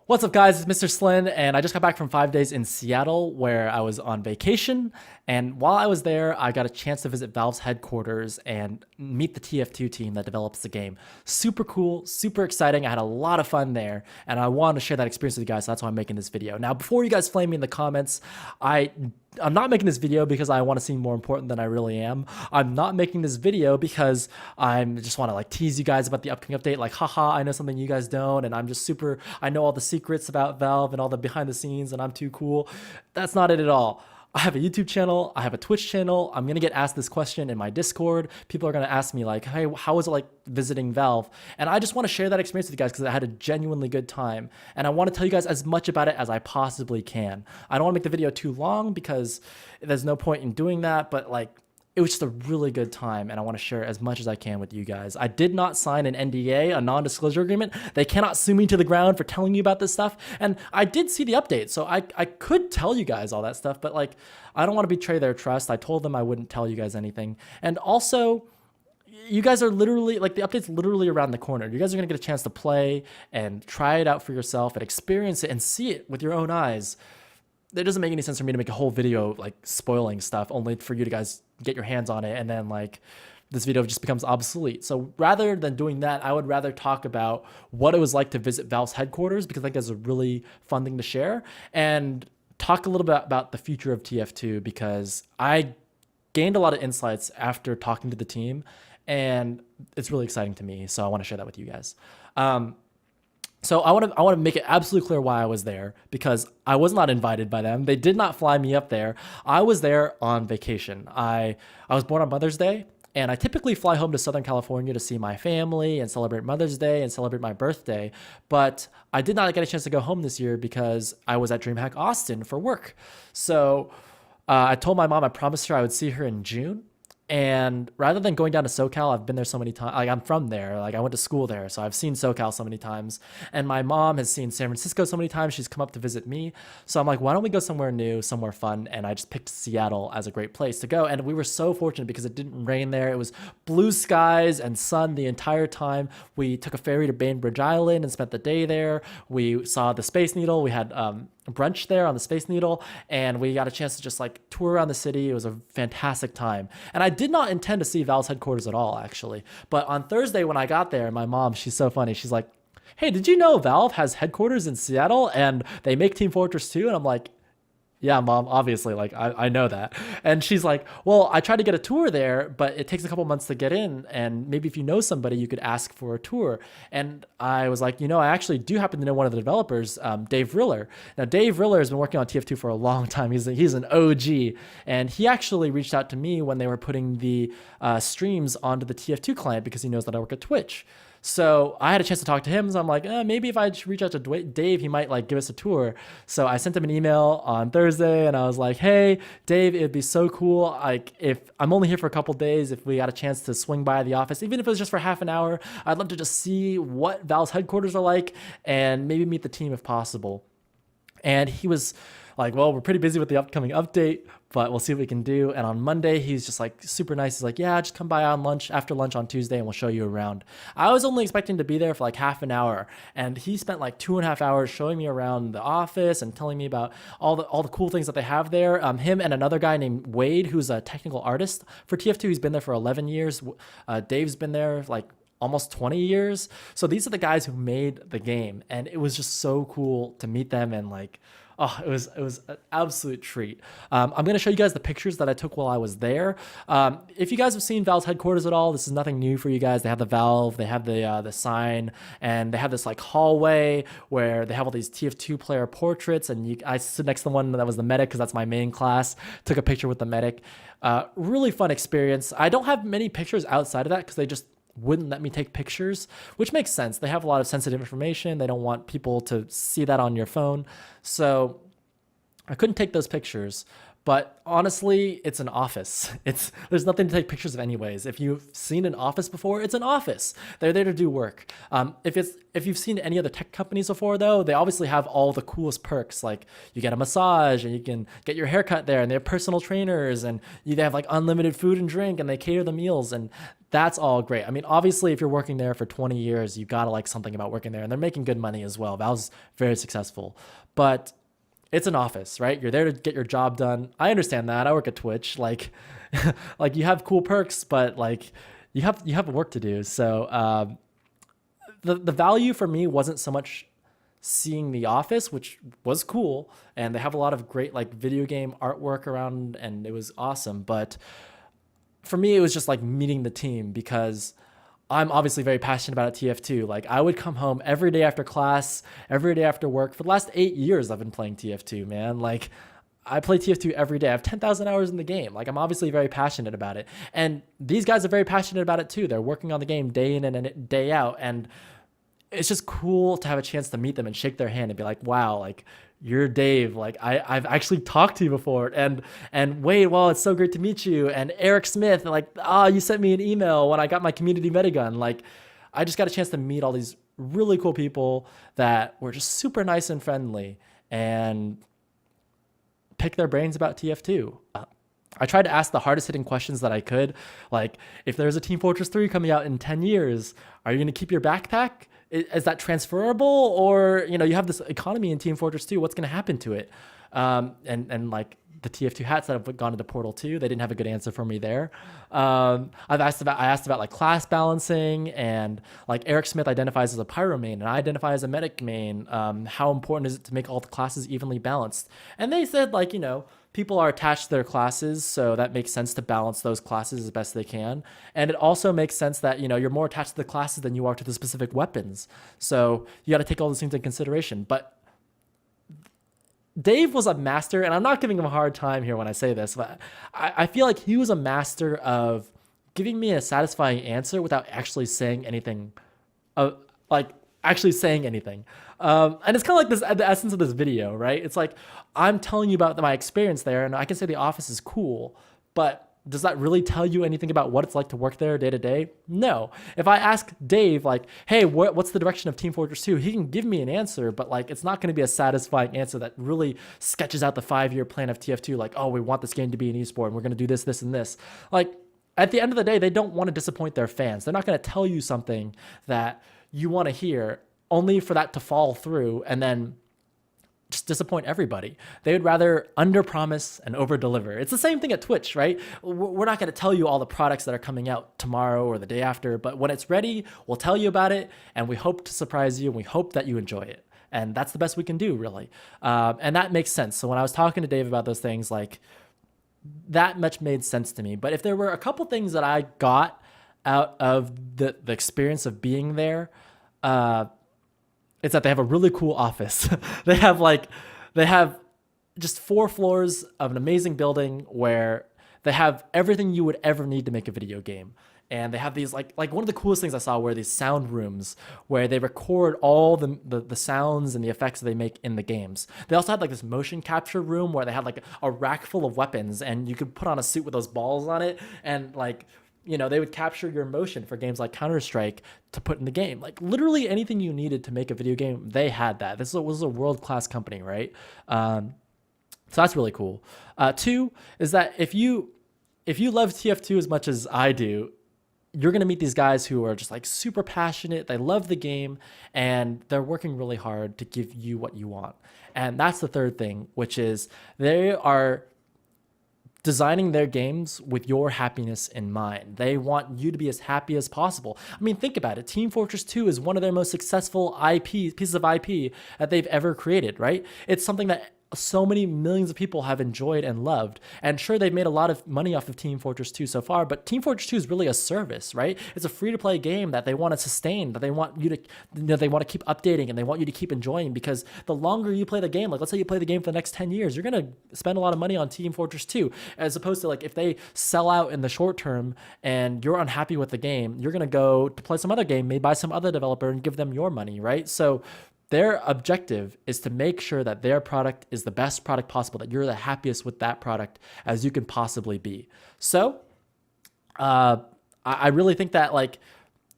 What's up, guys? It's Mr. SLIN, and I just got back from 5 days in Seattle where I was on vacation. And while I was there, I got a chance to visit Valve's headquarters and meet the TF2 team that develops the game. Super cool, super exciting. I had a lot of fun there, and I wanted to share that experience with you guys, so that's why I'm making this video. Now, before you guys flame me in the comments, I'm not making this video because I want to seem more important than I really am. I'm not making this video because I just want to like tease you guys about the upcoming update. Like, haha, I know something you guys don't, and I'm just super, I know all the secrets about Valve and all the behind the scenes, and I'm too cool. That's not it at all. I have a YouTube channel, I have a Twitch channel. I'm gonna get asked this question in my Discord. People are gonna ask me like, hey, how was it like visiting Valve? And I just wanna share that experience with you guys because I had a genuinely good time. And I wanna tell you guys as much about it as I possibly can. I don't wanna make the video too long because there's no point in doing that, but like, it was just a really good time, and I want to share as much as I can with you guys. I did not sign an NDA, a non-disclosure agreement. They cannot sue me to the ground for telling you about this stuff. And I did see the update, so I could tell you guys all that stuff, but like, I don't want to betray their trust. I told them I wouldn't tell you guys anything. And also, you guys are literally, like, the update's literally around the corner. You guys are going to get a chance to play and try it out for yourself and experience it and see it with your own eyes. It doesn't make any sense for me to make a whole video like spoiling stuff only for you to guys get your hands on it, and then like this video just becomes obsolete. So rather than doing that, I would rather talk about what it was like to visit Valve's headquarters, because I think that's a really fun thing to share, and talk a little bit about the future of TF2, because I gained a lot of insights after talking to the team, and it's really exciting to me. So I want to share that with you guys. So I want to make it absolutely clear why I was there, because I was not invited by them. They did not fly me up there. I was there on vacation. I was born on Mother's Day, and I typically fly home to Southern California to see my family and celebrate Mother's Day and celebrate my birthday. But I did not get a chance to go home this year because I was at DreamHack Austin for work. So I told my mom I promised her I would see her in June. And rather than going down to SoCal, I've been there so many times. Like, I'm from there. Like, I went to school there, so I've seen SoCal so many times. And my mom has seen San Francisco so many times. She's come up to visit me. So I'm like, why don't we go somewhere new, somewhere fun? And I just picked Seattle as a great place to go. And we were so fortunate because it didn't rain there. It was blue skies and sun the entire time. We took a ferry to Bainbridge Island and spent the day there. We saw the Space Needle. We had brunch there on the Space Needle, and we got a chance to just like tour around the city. It was a fantastic time. And I did not intend to see Valve's headquarters at all, actually. But on Thursday when I got there, my mom, she's so funny. She's like, hey, did you know Valve has headquarters in Seattle and they make Team Fortress 2? And I'm like, yeah, mom, obviously, like, I know that. And she's like, well, I tried to get a tour there, but it takes a couple months to get in. And maybe if you know somebody, you could ask for a tour. And I was like, I actually do happen to know one of the developers, Dave Riller. Now, Dave Riller has been working on TF2 for a long time. He's an OG. And he actually reached out to me when they were putting the streams onto the TF2 client, because he knows that I work at Twitch. So I had a chance to talk to him. So I'm like, maybe if I reach out to Dave, he might like give us a tour. So I sent him an email on Thursday, and I was like, hey, Dave, it'd be so cool. Like, if I'm only here for a couple days, if we got a chance to swing by the office, even if it was just for half an hour, I'd love to just see what Valve's headquarters are like and maybe meet the team if possible. And he was like, well, we're pretty busy with the upcoming update, but we'll see what we can do. And on Monday, he's just like super nice. He's like, yeah, just come by after lunch on Tuesday, and we'll show you around. I was only expecting to be there for like half an hour, and he spent like 2.5 hours showing me around the office and telling me about all the cool things that they have there. Him and another guy named Wade, who's a technical artist for TF2. He's been there for 11 years. Dave's been there like almost 20 years. So these are the guys who made the game, and it was just so cool to meet them, and like, oh, it was an absolute treat. I'm going to show you guys the pictures that I took while I was there. If you guys have seen Valve's headquarters at all, this is nothing new for you guys. They have the Valve, they have the sign, and they have this like hallway where they have all these TF2 player portraits. And I stood next to the one that was the medic, because that's my main class. Took a picture with the medic. Really fun experience. I don't have many pictures outside of that because they just wouldn't let me take pictures, which makes sense. They have a lot of sensitive information. They don't want people to see that on your phone. So I couldn't take those pictures. But honestly, it's an office. There's nothing to take pictures of anyways. If you've seen an office before, it's an office. They're there to do work. If you've seen any other tech companies before, though, they obviously have all the coolest perks. Like, you get a massage, and you can get your hair cut there, and they have personal trainers, and they have like unlimited food and drink, and they cater the meals. And That's all great. I mean, obviously, if you're working there for 20 years, you gotta like something about working there, and they're making good money as well. Valve's very successful, but it's an office, right? You're there to get your job done. I understand that. I work at Twitch. Like, like you have cool perks, but like you have work to do. So the value for me wasn't so much seeing the office, which was cool, and they have a lot of great like video game artwork around, and it was awesome. But for me, it was just like meeting the team because I'm obviously very passionate about TF2. Like I would come home every day after class, every day after work. For the last 8 years, I've been playing TF2, man. Like I play TF2 every day. I have 10,000 hours in the game. Like I'm obviously very passionate about it. And these guys are very passionate about it too. They're working on the game day in and day out. And it's just cool to have a chance to meet them and shake their hand and be like, wow, like you're Dave. Like I've actually talked to you before. And Wade, well, it's so great to meet you. And Eric Smith, like, you sent me an email when I got my community metagun. Like I just got a chance to meet all these really cool people that were just super nice and friendly and pick their brains about TF2. I tried to ask the hardest hitting questions that I could. Like, if there's a Team Fortress 3 coming out in 10 years, are you going to keep your backpack? Is that transferable? Or, you have this economy in Team Fortress 2. What's going to happen to it? And like the TF2 hats that have gone into Portal 2, they didn't have a good answer for me there. I asked about like class balancing, and like Eric Smith identifies as a pyro main and I identify as a medic main. How important is it to make all the classes evenly balanced? And they said like, people are attached to their classes, so that makes sense to balance those classes as best they can. And it also makes sense that, you're more attached to the classes than you are to the specific weapons. So you got to take all those things into consideration. But Dave was a master, and I'm not giving him a hard time here when I say this, but I feel like he was a master of giving me a satisfying answer without actually saying anything, like actually saying anything. And it's kind of like this, the essence of this video, right? It's like, I'm telling you about my experience there, and I can say the office is cool, but does that really tell you anything about what it's like to work there day to day? No. If I ask Dave, like, hey, what's the direction of Team Fortress 2? He can give me an answer, but like, it's not going to be a satisfying answer that really sketches out the 5-year plan of TF2. Like, oh, we want this game to be an esport, and we're going to do this, this, and this. Like, at the end of the day, they don't want to disappoint their fans. They're not going to tell you something that you want to hear only for that to fall through and then just disappoint everybody. They would rather underpromise and overdeliver. It's the same thing at Twitch, right? We're not going to tell you all the products that are coming out tomorrow or the day after, but when it's ready, we'll tell you about it, and we hope to surprise you, and we hope that you enjoy it. And that's the best we can do, really. And that makes sense. So when I was talking to Dave about those things, like, that much made sense to me. But if there were a couple things that I got out of the experience of being there, it's that they have a really cool office. they have just 4 floors of an amazing building where they have everything you would ever need to make a video game. And they have these like one of the coolest things I saw were these sound rooms where they record all the sounds and the effects they make in the games. They also had like this motion capture room where they had like a rack full of weapons, and you could put on a suit with those balls on it, and like, they would capture your motion for games like Counter-Strike to put in the game. Like literally anything you needed to make a video game, they had that. This was a world-class company, right? So that's really cool. 2 is that if you love TF2 as much as I do, you're going to meet these guys who are just like super passionate. They love the game, and they're working really hard to give you what you want. And that's the third thing, which is they are designing their games with your happiness in mind. They want you to be as happy as possible. I mean, think about it. Team Fortress 2 is one of their most successful pieces of IP that they've ever created, right? It's something that so many millions of people have enjoyed and loved. And sure, they've made a lot of money off of Team Fortress 2 so far, but Team Fortress 2 is really a service, right? It's a free-to-play game that they want to sustain, that they want you to, they want to keep updating, and they want you to keep enjoying, because the longer you play the game, like let's say you play the game for the next 10 years, you're going to spend a lot of money on Team Fortress 2, as opposed to like if they sell out in the short term and you're unhappy with the game, you're going to go to play some other game made by some other developer and give them your money, right? So their objective is to make sure that their product is the best product possible, that you're the happiest with that product as you can possibly be. So I really think that like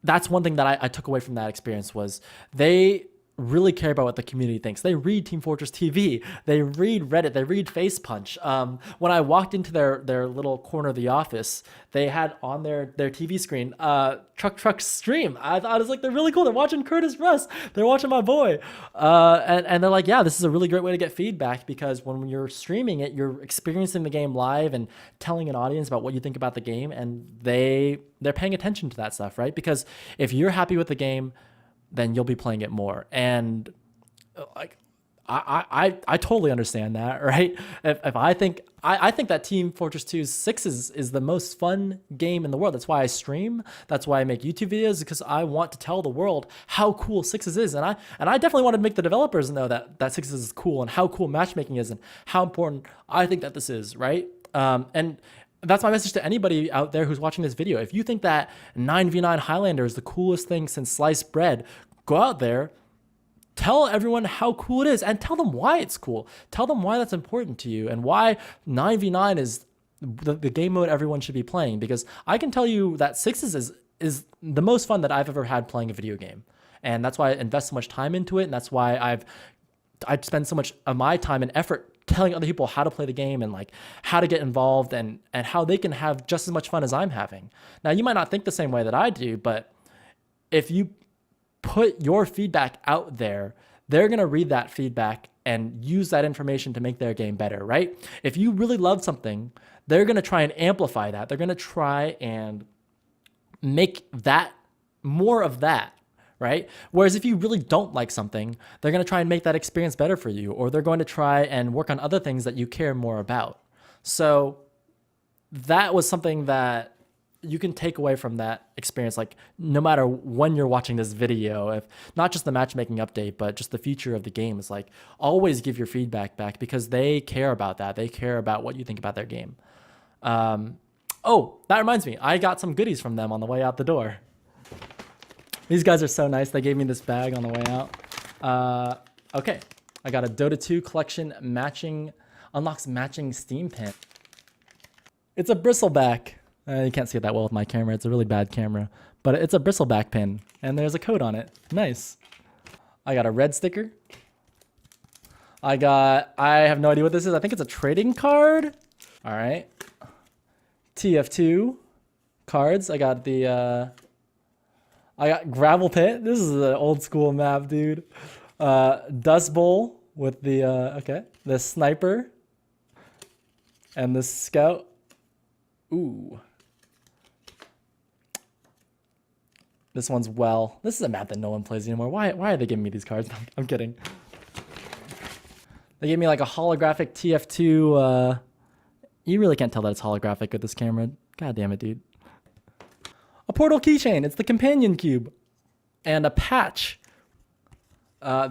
that's one thing that I took away from that experience was they really care about what the community thinks. They read Team Fortress TV, they read Reddit, they read Face Punch. When I walked into their little corner of the office, they had on their TV screen Truck stream. I was like, they're really cool. They're watching Curtis Rust. They're watching my boy. And they're like, yeah, this is a really great way to get feedback, because when you're streaming it, you're experiencing the game live and telling an audience about what you think about the game, and they're paying attention to that stuff, right? Because if you're happy with the game, then you'll be playing it more. And like, I totally understand that, right? If I think that Team Fortress 2's Sixes is the most fun game in the world. That's why I stream. That's why I make YouTube videos, because I want to tell the world how cool Sixes is. And I definitely want to make the developers know that Sixes is cool, and how cool matchmaking is, and how important I think that this is, right? And that's my message to anybody out there who's watching this video. If you think that 9v9 Highlander is the coolest thing since sliced bread, go out there, tell everyone how cool it is, and tell them why it's cool. Tell them why that's important to you, and why 9v9 is the game mode everyone should be playing. Because I can tell you that Sixes is the most fun that I've ever had playing a video game. And that's why I invest so much time into it, and that's why I spend so much of my time and effort telling other people how to play the game, and like how to get involved, and how they can have just as much fun as I'm having. Now, you might not think the same way that I do, but if you put your feedback out there, they're going to read that feedback and use that information to make their game better, right? If you really love something, they're going to try and amplify that. They're going to try and make that more of that, right? Whereas if you really don't like something, they're going to try and make that experience better for you, or they're going to try and work on other things that you care more about. So that was something that you can take away from that experience. Like, no matter when you're watching this video, if not just the matchmaking update, but just the future of the game, is like, always give your feedback back, because they care about that. They care about what you think about their game. Oh, that reminds me, I got some goodies from them on the way out the door. These guys are so nice. They gave me this bag on the way out. Okay, I got a Dota 2 collection unlocks matching Steam pin. It's a bristleback. You can't see it that well with my camera. It's a really bad camera, but it's a bristleback pin, and there's a code on it. Nice. I got a red sticker. I have no idea what this is. I think it's a trading card. All right. TF2 cards. I got Gravel Pit. This is an old school map, dude. Dust Bowl with the sniper and the scout. Ooh. This one's This is a map that no one plays anymore. Why are they giving me these cards? I'm kidding. They gave me like a holographic TF2. You really can't tell that it's holographic with this camera. God damn it, dude. A portal keychain. It's the companion cube. And a patch.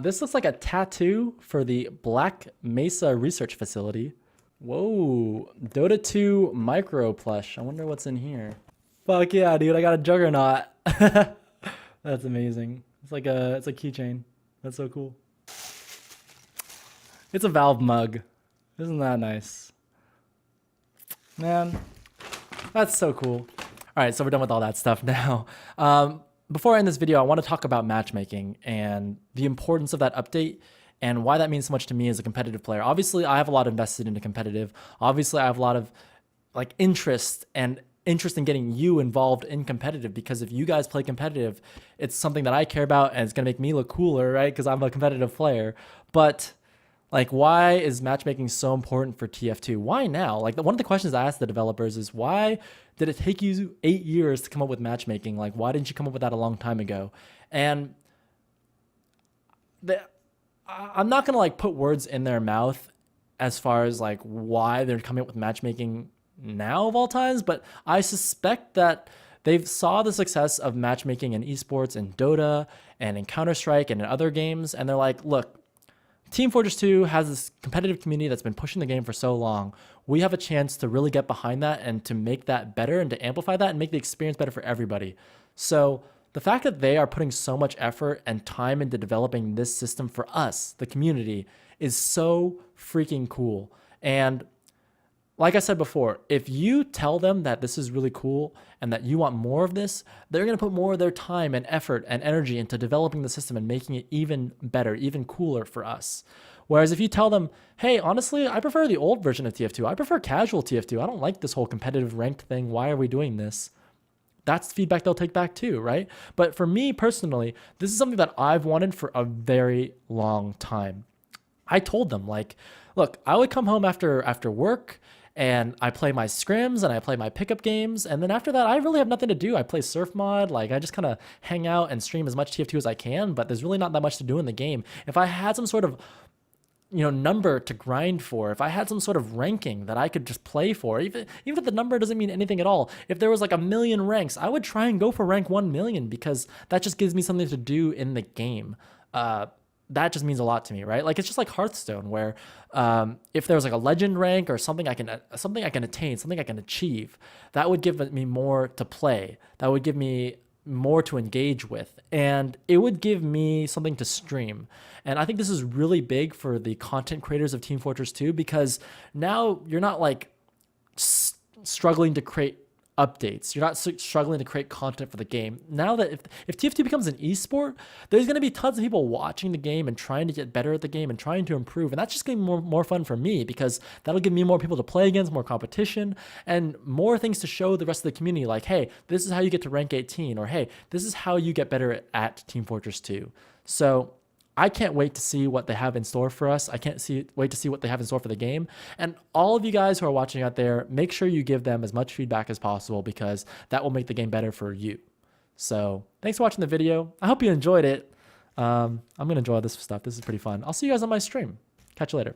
This looks like a tattoo for the Black Mesa Research Facility. Whoa. Dota 2 micro plush. I wonder what's in here. Fuck yeah, dude. I got a juggernaut. That's amazing. It's a keychain. That's so cool. It's a Valve mug. Isn't that nice? Man, that's so cool. All right, so we're done with all that stuff now. Before I end this video, I want to talk about matchmaking and the importance of that update and why that means so much to me as a competitive player. Obviously, I have a lot invested into competitive. Obviously, I have a lot of interest in getting you involved in competitive, because if you guys play competitive, it's something that I care about, and it's going to make me look cooler, right? Because I'm a competitive player. But why is matchmaking so important for TF2? Why now? One of the questions I asked the developers is, why did it take you 8 years to come up with matchmaking? Why didn't you come up with that a long time ago? And I'm not going to put words in their mouth as far as why they're coming up with matchmaking now of all times, but I suspect that they've saw the success of matchmaking in esports and Dota and in Counter-Strike and in other games, and they're like, look, Team Fortress 2 has this competitive community that's been pushing the game for so long. We have a chance to really get behind that and to make that better and to amplify that and make the experience better for everybody. So the fact that they are putting so much effort and time into developing this system for us, the community, is so freaking cool. And like I said before, if you tell them that this is really cool and that you want more of this, they're going to put more of their time and effort and energy into developing the system and making it even better, even cooler for us. Whereas if you tell them, hey, honestly, I prefer the old version of TF2. I prefer casual TF2. I don't like this whole competitive ranked thing. Why are we doing this? That's feedback they'll take back too, right? But for me personally, this is something that I've wanted for a very long time. I told them, like, look, I would come home after work and I play my scrims and I play my pickup games. And then after that, I really have nothing to do. I play surf mod. Like, I just kind of hang out and stream as much TF2 as I can, but there's really not that much to do in the game. If I had some sort of number to grind for, if I had some sort of ranking that I could just play for, even if the number doesn't mean anything at all, if there was like 1,000,000 ranks, I would try and go for rank 1,000,000 because that just gives me something to do in the game. That just means a lot to me, right? Like, it's just like Hearthstone, where if there was like a legend rank or something I can attain, something I can achieve, that would give me more to play. That would give me more to engage with, and it would give me something to stream. And I think this is really big for the content creators of Team Fortress 2, because now you're not like struggling to create updates. You're not struggling to create content for the game. Now that if TF2 becomes an esport, there's going to be tons of people watching the game and trying to get better at the game and trying to improve. And that's just going to be more fun for me, because that'll give me more people to play against, more competition, and more things to show the rest of the community. Like, hey, this is how you get to rank 18, or hey, this is how you get better at Team Fortress 2. So I can't wait to see what they have in store for us. I can't wait to see what they have in store for the game. And all of you guys who are watching out there, make sure you give them as much feedback as possible, because that will make the game better for you. So thanks for watching the video. I hope you enjoyed it. I'm going to enjoy this stuff. This is pretty fun. I'll see you guys on my stream. Catch you later.